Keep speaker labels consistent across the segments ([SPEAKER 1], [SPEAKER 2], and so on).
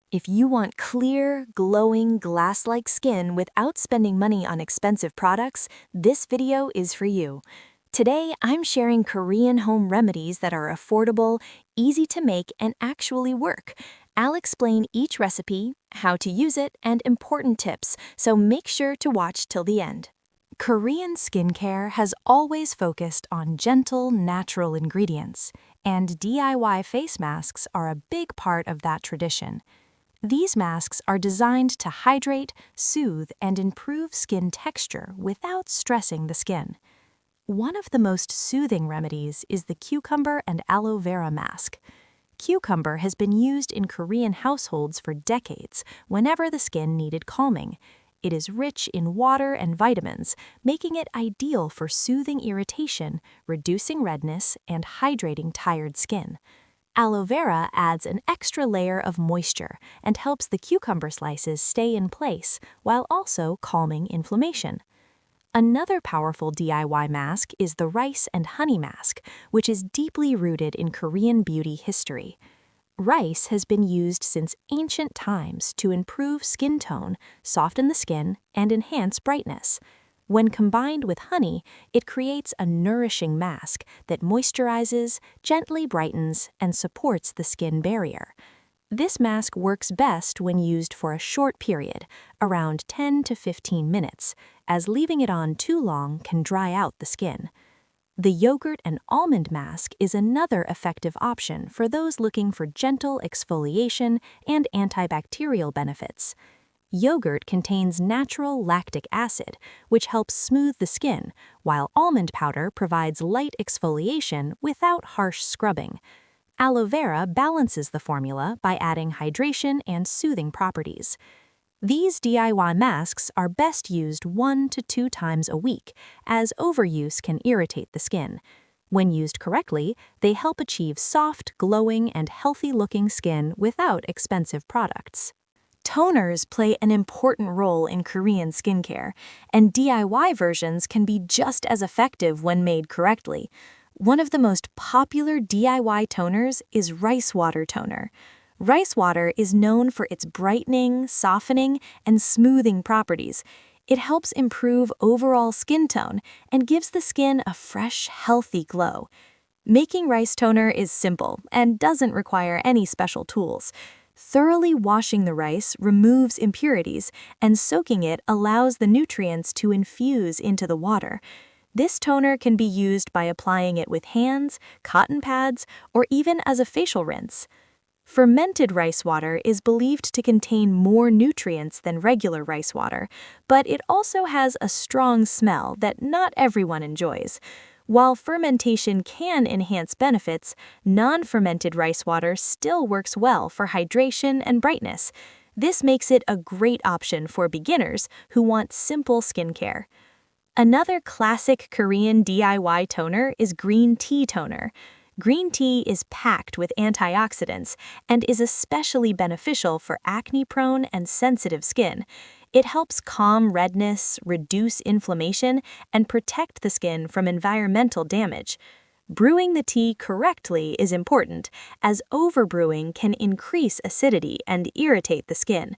[SPEAKER 1] If you want clear, glowing, glass-like skin without spending money on expensive products, this video is for you. Today, I'm sharing Korean home remedies that are affordable, easy to make, and actually work. I'll explain each recipe, how to use it, and important tips, so make sure to watch till the end. Korean skincare has always focused on gentle, natural ingredients, and DIY face masks are a big part of that tradition. These masks are designed to hydrate, soothe, and improve skin texture without stressing the skin. One of the most soothing remedies is the cucumber and aloe vera mask. Cucumber has been used in Korean households for decades whenever the skin needed calming. It is rich in water and vitamins, making it ideal for soothing irritation, reducing redness, and hydrating tired skin. Aloe vera adds an extra layer of moisture and helps the cucumber slices stay in place while also calming inflammation. Another powerful DIY mask is the rice and honey mask, which is deeply rooted in Korean beauty history. Rice has been used since ancient times to improve skin tone, soften the skin, and enhance brightness. When combined with honey, it creates a nourishing mask that moisturizes, gently brightens, and supports the skin barrier. This mask works best when used for a short period, around 10 to 15 minutes, as leaving it on too long can dry out the skin. The yogurt and almond mask is another effective option for those looking for gentle exfoliation and antibacterial benefits. Yogurt contains natural lactic acid, which helps smooth the skin, while almond powder provides light exfoliation without harsh scrubbing. Aloe vera balances the formula by adding hydration and soothing properties. These DIY masks are best used 1 to 2 times a week, as overuse can irritate the skin. When used correctly, they help achieve soft, glowing, and healthy-looking skin without expensive products. Toners play an important role in Korean skincare, and DIY versions can be just as effective when made correctly. One of the most popular DIY toners is rice water toner. Rice water is known for its brightening, softening, and smoothing properties. It helps improve overall skin tone and gives the skin a fresh, healthy glow. Making rice toner is simple and doesn't require any special tools. Thoroughly washing the rice removes impurities, and soaking it allows the nutrients to infuse into the water. This toner can be used by applying it with hands, cotton pads, or even as a facial rinse. Fermented rice water is believed to contain more nutrients than regular rice water, but it also has a strong smell that not everyone enjoys. While fermentation can enhance benefits, non-fermented rice water still works well for hydration and brightness. This makes it a great option for beginners who want simple skincare. Another classic Korean DIY toner is green tea toner. Green tea is packed with antioxidants and is especially beneficial for acne-prone and sensitive skin. It helps calm redness, reduce inflammation, and protect the skin from environmental damage. Brewing the tea correctly is important, as overbrewing can increase acidity and irritate the skin.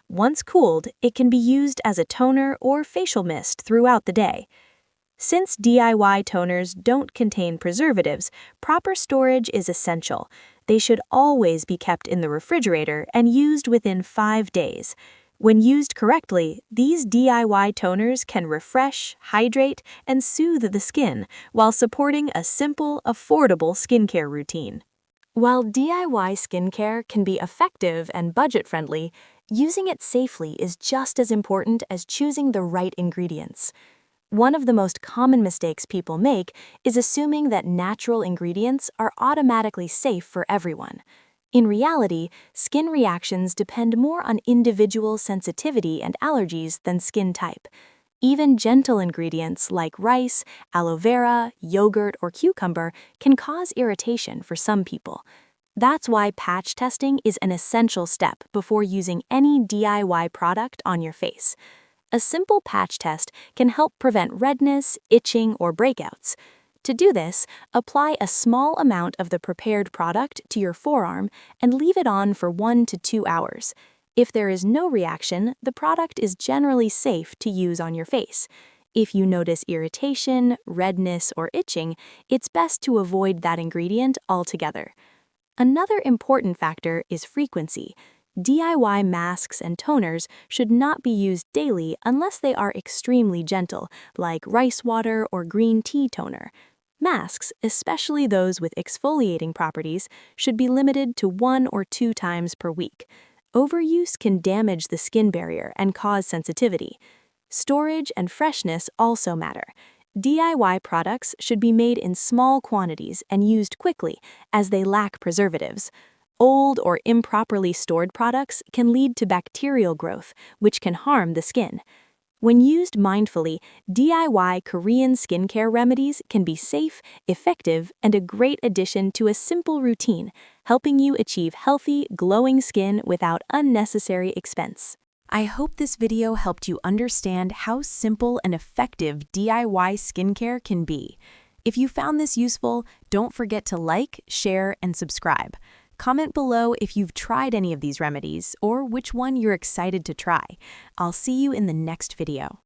[SPEAKER 1] Once cooled, it can be used as a toner or facial mist throughout the day. Since DIY toners don't contain preservatives, proper storage is essential. They should always be kept in the refrigerator and used within 5 days. When used correctly, these DIY toners can refresh, hydrate, and soothe the skin while supporting a simple, affordable skincare routine. While DIY skincare can be effective and budget-friendly, using it safely is just as important as choosing the right ingredients. One of the most common mistakes people make is assuming that natural ingredients are automatically safe for everyone. In reality, skin reactions depend more on individual sensitivity and allergies than skin type. Even gentle ingredients like rice, aloe vera, yogurt, or cucumber can cause irritation for some people. That's why patch testing is an essential step before using any DIY product on your face. A simple patch test can help prevent redness, itching, or breakouts. To do this, apply a small amount of the prepared product to your forearm and leave it on for 1 to 2 hours. If there is no reaction, the product is generally safe to use on your face. If you notice irritation, redness, or itching, it's best to avoid that ingredient altogether. Another important factor is frequency. DIY masks and toners should not be used daily unless they are extremely gentle, like rice water or green tea toner. Masks, especially those with exfoliating properties, should be limited to 1 or 2 times per week. Overuse can damage the skin barrier and cause sensitivity. Storage and freshness also matter. DIY products should be made in small quantities and used quickly, as they lack preservatives. Old or improperly stored products can lead to bacterial growth, which can harm the skin. When used mindfully, DIY Korean skincare remedies can be safe, effective, and a great addition to a simple routine, helping you achieve healthy, glowing skin without unnecessary expense. I hope this video helped you understand how simple and effective DIY skincare can be. If you found this useful, don't forget to like, share, and subscribe. Comment below if you've tried any of these remedies or which one you're excited to try. I'll see you in the next video.